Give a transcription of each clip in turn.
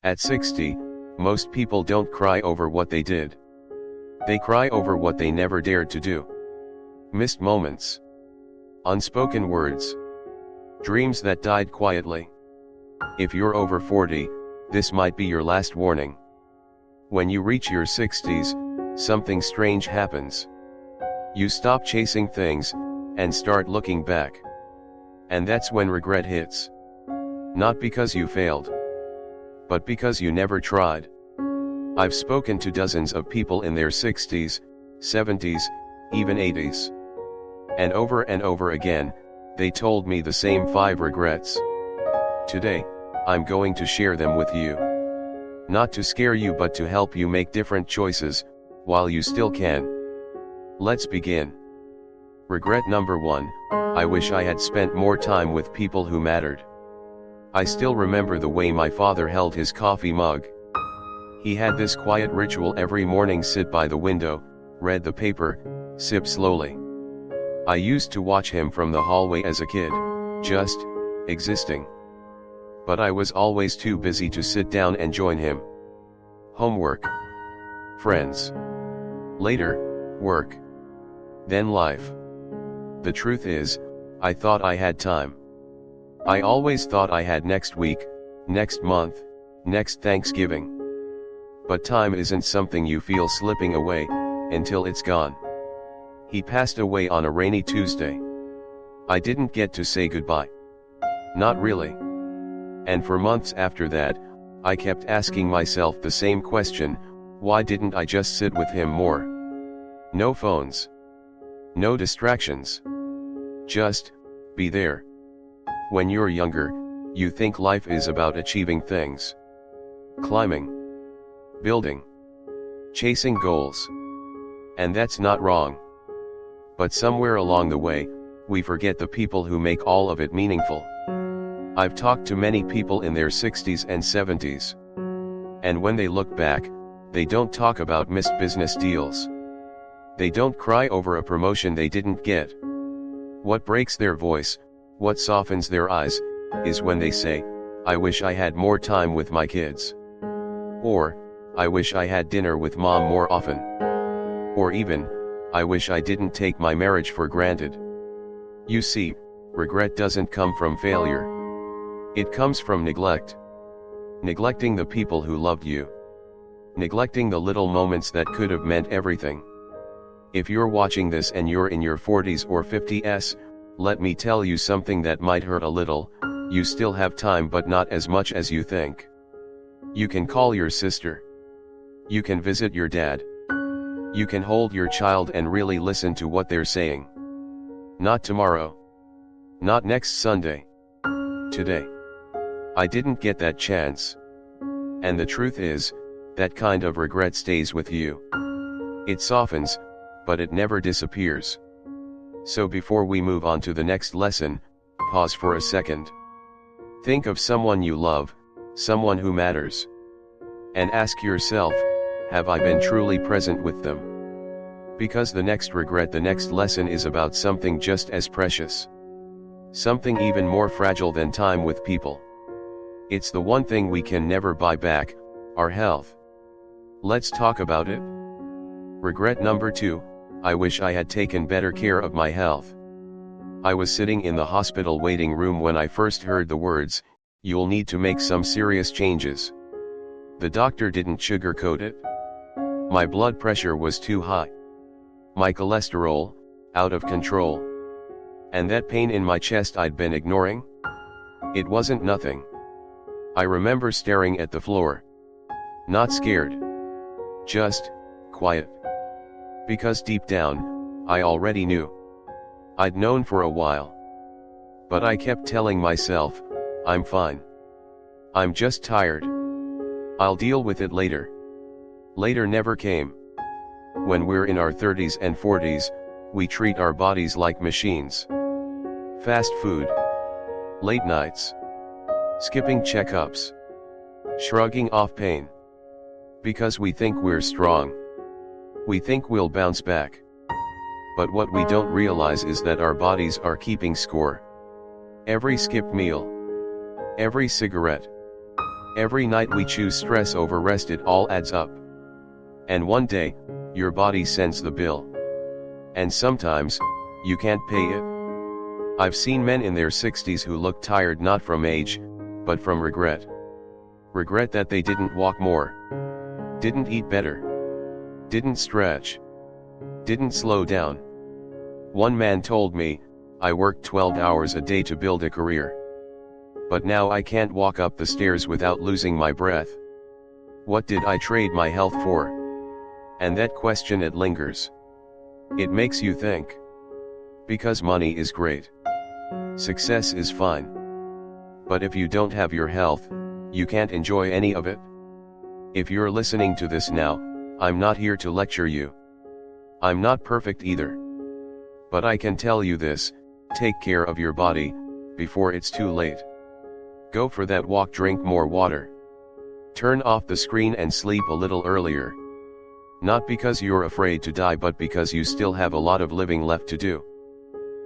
At 60, most people don't cry over what they did. They cry over what they never dared to do. Missed moments. Unspoken words. Dreams that died quietly. If you're over 40, this might be your last warning. When you reach your 60s, something strange happens. You stop chasing things, and start looking back. And that's when regret hits. Not because you failed, but because you never tried. I've spoken to dozens of people in their 60s, 70s, even 80s. And over again, they told me the same 5 regrets. Today, I'm going to share them with you. Not to scare you but to help you make different choices, while you still can. Let's begin. Regret number 1, I wish I had spent more time with people who mattered. I still remember the way my father held his coffee mug. He had this quiet ritual every morning: sit by the window, read the paper, sip slowly. I used to watch him from the hallway as a kid, just existing. But I was always too busy to sit down and join him. Homework, friends, later, work, then life. The truth is, I thought I had time. I always thought I had next week, next month, next Thanksgiving. But time isn't something you feel slipping away, until it's gone. He passed away on a rainy Tuesday. I didn't get to say goodbye. Not really. And for months after that, I kept asking myself the same question: why didn't I just sit with him more? No phones. No distractions. Just be there. When you're younger, you think life is about achieving things. Climbing. Building. Chasing goals. And that's not wrong. But somewhere along the way, we forget the people who make all of it meaningful. I've talked to many people in their 60s and 70s. And when they look back, they don't talk about missed business deals. They don't cry over a promotion they didn't get. What breaks their voice, what softens their eyes, is when they say, I wish I had more time with my kids. Or, I wish I had dinner with mom more often. Or even, I wish I didn't take my marriage for granted. You see, regret doesn't come from failure. It comes from neglect. Neglecting the people who loved you. Neglecting the little moments that could have meant everything. If you're watching this and you're in your 40s or 50s, let me tell you something that might hurt a little: you still have time, but not as much as you think. You can call your sister. You can visit your dad. You can hold your child and really listen to what they're saying. Not tomorrow. Not next Sunday. Today. I didn't get that chance. And the truth is, that kind of regret stays with you. It softens, but it never disappears. So before we move on to the next lesson, pause for a second. Think of someone you love, someone who matters. And ask yourself, have I been truly present with them? Because the next regret, the next lesson, is about something just as precious. Something even more fragile than time with people. It's the one thing we can never buy back: our health. Let's talk about it. Regret number 2, I wish I had taken better care of my health. I was sitting in the hospital waiting room when I first heard the words, "You'll need to make some serious changes." The doctor didn't sugarcoat it. My blood pressure was too high. My cholesterol, out of control. And that pain in my chest I'd been ignoring? It wasn't nothing. I remember staring at the floor. Not scared. Just quiet. Because deep down, I already knew. I'd known for a while. But I kept telling myself, I'm fine. I'm just tired. I'll deal with it later. Later never came. When we're in our 30s and 40s, we treat our bodies like machines. Fast food. Late nights. Skipping checkups. Shrugging off pain. Because we think we're strong. We think we'll bounce back. But what we don't realize is that our bodies are keeping score. Every skipped meal. Every cigarette. Every night we choose stress over rest, it all adds up. And one day, your body sends the bill. And sometimes, you can't pay it. I've seen men in their 60s who look tired not from age, but from regret. Regret that they didn't walk more, didn't eat better, didn't stretch, didn't slow down. One man told me, I worked 12 hours a day to build a career. But now I can't walk up the stairs without losing my breath. What did I trade my health for? And that question, it lingers. It makes you think. Because money is great. Success is fine. But if you don't have your health, you can't enjoy any of it. If you're listening to this now, I'm not here to lecture you. I'm not perfect either. But I can tell you this, take care of your body, before it's too late. Go for that walk, drink more water. Turn off the screen and sleep a little earlier. Not because you're afraid to die, but because you still have a lot of living left to do.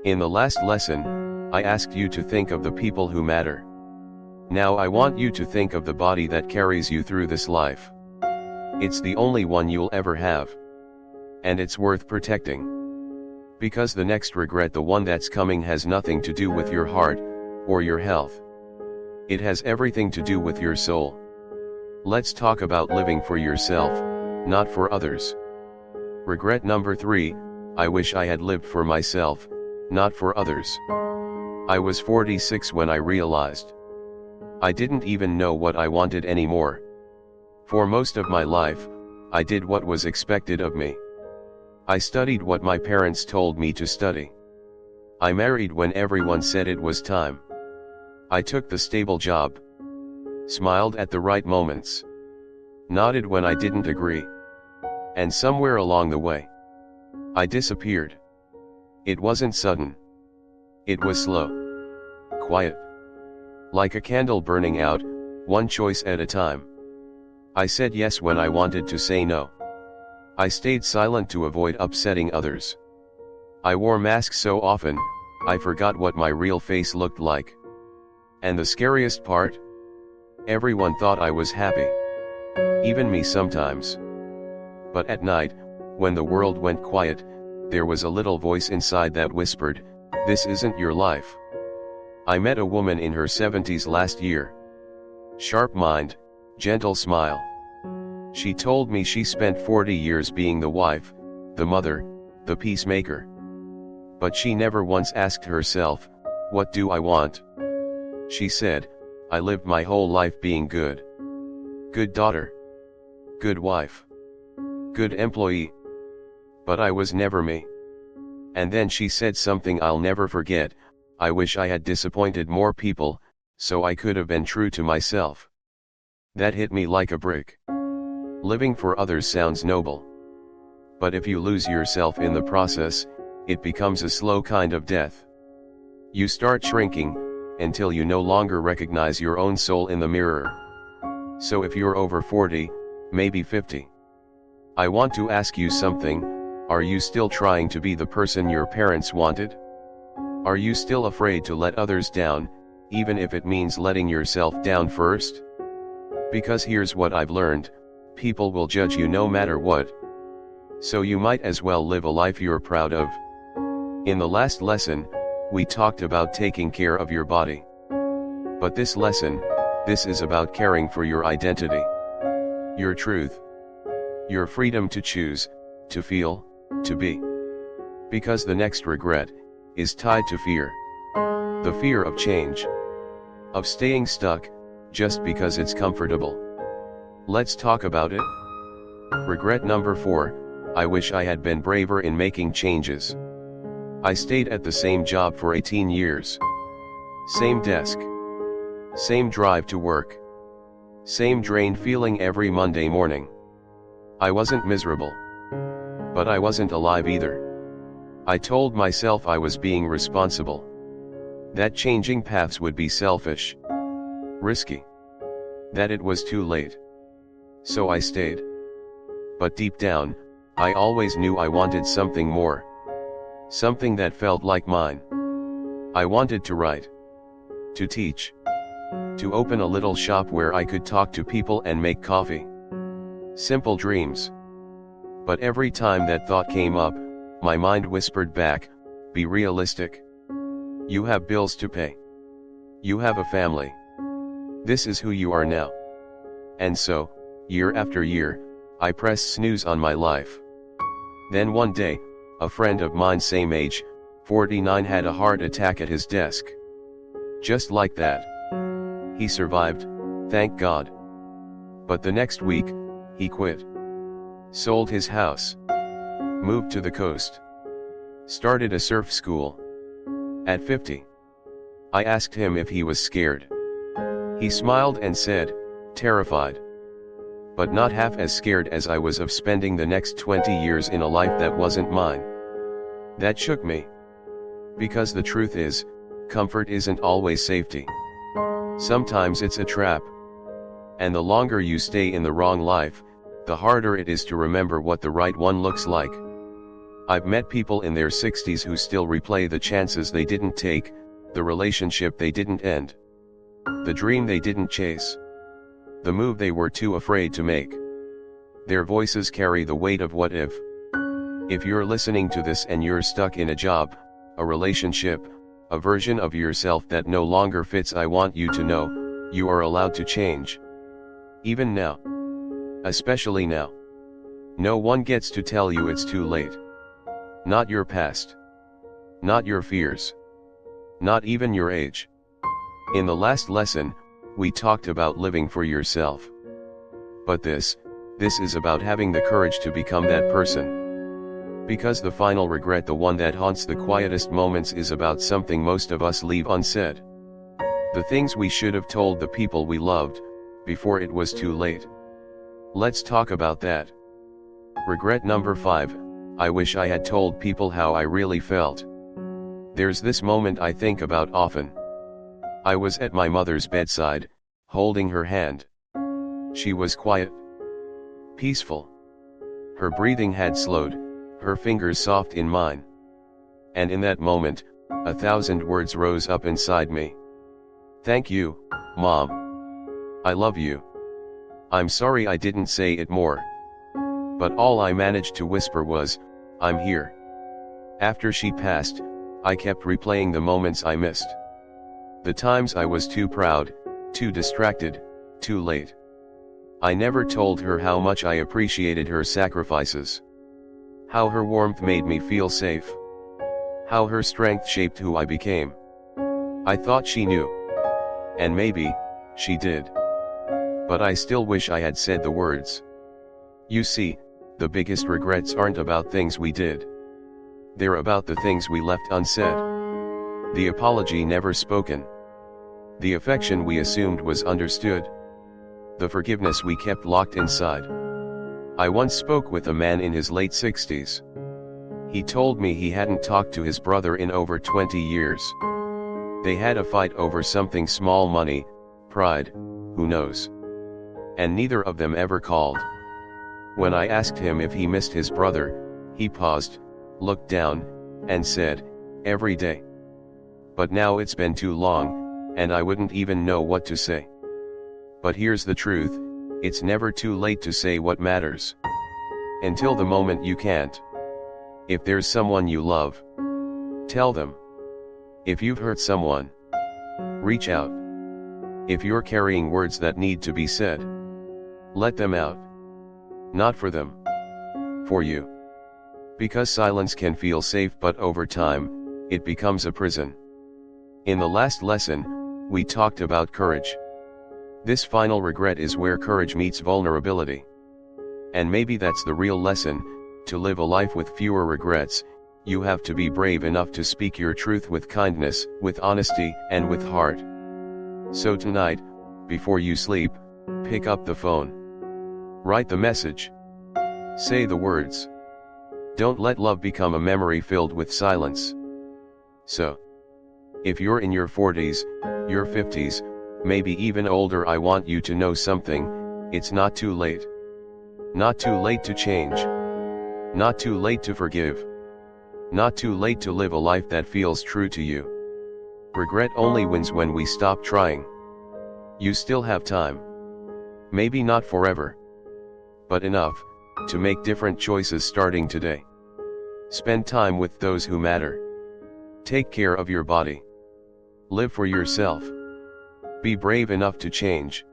In the last lesson, I asked you to think of the people who matter. Now I want you to think of the body that carries you through this life. It's the only one you'll ever have. And it's worth protecting. Because the next regret, the one that's coming, has nothing to do with your heart, or your health. It has everything to do with your soul. Let's talk about living for yourself, not for others. Regret number 3, I wish I had lived for myself, not for others. I was 46 when I realized. I didn't even know what I wanted anymore. For most of my life, I did what was expected of me. I studied what my parents told me to study. I married when everyone said it was time. I took the stable job. Smiled at the right moments. Nodded when I didn't agree. And somewhere along the way, I disappeared. It wasn't sudden. It was slow. Quiet. Like a candle burning out, one choice at a time. I said yes when I wanted to say no. I stayed silent to avoid upsetting others. I wore masks so often, I forgot what my real face looked like. And the scariest part? Everyone thought I was happy. Even me sometimes. But at night, when the world went quiet, there was a little voice inside that whispered, "This isn't your life." I met a woman in her 70s last year. Sharp mind, gentle smile. She told me she spent 40 years being the wife, the mother, the peacemaker. But she never once asked herself, "What do I want?" She said, "I lived my whole life being good. Good daughter. Good wife. Good employee. But I was never me." And then she said something I'll never forget, "I wish I had disappointed more people, so I could have been true to myself." That hit me like a brick. Living for others sounds noble. But if you lose yourself in the process, it becomes a slow kind of death. You start shrinking, until you no longer recognize your own soul in the mirror. So if you're over 40, maybe 50. I want to ask you something, are you still trying to be the person your parents wanted? Are you still afraid to let others down, even if it means letting yourself down first? Because here's what I've learned, people will judge you no matter what. So you might as well live a life you're proud of. In the last lesson, we talked about taking care of your body. But this lesson, this is about caring for your identity. Your truth. Your freedom to choose, to feel, to be. Because the next regret, is tied to fear. The fear of change. Of staying stuck, just because it's comfortable. Let's talk about it. Regret number 4, I wish I had been braver in making changes. I stayed at the same job for 18 years. Same desk. Same drive to work. Same drained feeling every Monday morning. I wasn't miserable. But I wasn't alive either. I told myself I was being responsible. That changing paths would be selfish. Risky. That it was too late. So I stayed. But deep down, I always knew I wanted something more. Something that felt like mine. I wanted to write. To teach. To open a little shop where I could talk to people and make coffee. Simple dreams. But every time that thought came up, my mind whispered back, be realistic. You have bills to pay. You have a family. This is who you are now. And so, year after year, I pressed snooze on my life. Then one day, a friend of mine same age, 49, had a heart attack at his desk. Just like that. He survived, thank God. But the next week, he quit. Sold his house. Moved to the coast. Started a surf school. At 50. I asked him if he was scared. He smiled and said, terrified. But not half as scared as I was of spending the next 20 years in a life that wasn't mine. That shook me. Because the truth is, comfort isn't always safety. Sometimes it's a trap. And the longer you stay in the wrong life, the harder it is to remember what the right one looks like. I've met people in their 60s who still replay the chances they didn't take, the relationship they didn't end, the dream they didn't chase, the move they were too afraid to make. Their voices carry the weight of what if. If you're listening to this and you're stuck in a job, a relationship, a version of yourself that no longer fits, I want you to know, you are allowed to change. Even now. Especially now. No one gets to tell you it's too late. Not your past. Not your fears. Not even your age. In the last lesson, we talked about living for yourself. But this is about having the courage to become that person. Because the final regret, the one that haunts the quietest moments, is about something most of us leave unsaid. The things we should have told the people we loved, before it was too late. Let's talk about that. Regret number 5, I wish I had told people how I really felt. There's this moment I think about often. I was at my mother's bedside, holding her hand. She was quiet. Peaceful. Her breathing had slowed, her fingers soft in mine. And in that moment, 1,000 words rose up inside me. Thank you, Mom. I love you. I'm sorry I didn't say it more. But all I managed to whisper was, I'm here. After she passed, I kept replaying the moments I missed. The times I was too proud, too distracted, too late. I never told her how much I appreciated her sacrifices. How her warmth made me feel safe. How her strength shaped who I became. I thought she knew. And maybe, she did. But I still wish I had said the words. You see, the biggest regrets aren't about things we did. They're about the things we left unsaid. The apology never spoken. The affection we assumed was understood. The forgiveness we kept locked inside. I once spoke with a man in his late 60s. He told me he hadn't talked to his brother in over 20 years. They had a fight over something small, money, pride, who knows. And neither of them ever called. When I asked him if he missed his brother, he paused, looked down, and said, every day. But now it's been too long, and I wouldn't even know what to say. But here's the truth, it's never too late to say what matters. Until the moment you can't. If there's someone you love, tell them. If you've hurt someone, reach out. If you're carrying words that need to be said, let them out. Not for them. For you. Because silence can feel safe, but over time, it becomes a prison. In the last lesson, we talked about courage. This final regret is where courage meets vulnerability. And maybe that's the real lesson. To live a life with fewer regrets, you have to be brave enough to speak your truth with kindness, with honesty, and with heart. So tonight, before you sleep, pick up the phone. Write the message. Say the words. Don't let love become a memory filled with silence. So, if you're in your 40s, your 50s, maybe even older, I want you to know something. It's not too late. Not too late to change. Not too late to forgive. Not too late to live a life that feels true to you. Regret only wins when we stop trying. You still have time. Maybe not forever, but enough to make different choices starting today. Spend time with those who matter. Take care of your body. Live for yourself. Be brave enough to change.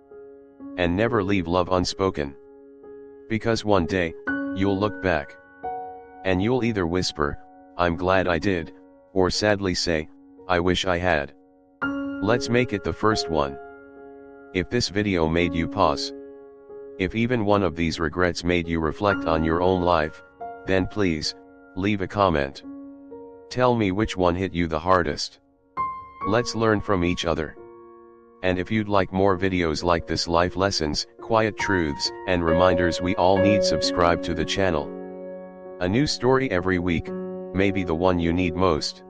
And never leave love unspoken. Because one day, you'll look back. And you'll either whisper, "I'm glad I did," or sadly say, "I wish I had." Let's make it the first one. If this video made you pause, if even one of these regrets made you reflect on your own life, then please, leave a comment. Tell me which one hit you the hardest. Let's learn from each other. And if you'd like more videos like this, life lessons, quiet truths, and reminders, we all need subscribe to the channel. A new story every week, maybe the one you need most.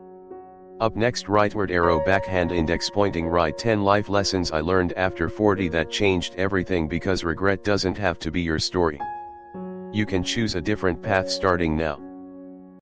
Up next, rightward arrow backhand index pointing right, 10 life lessons I learned after 40 that changed everything, because regret doesn't have to be your story. You can choose a different path starting now.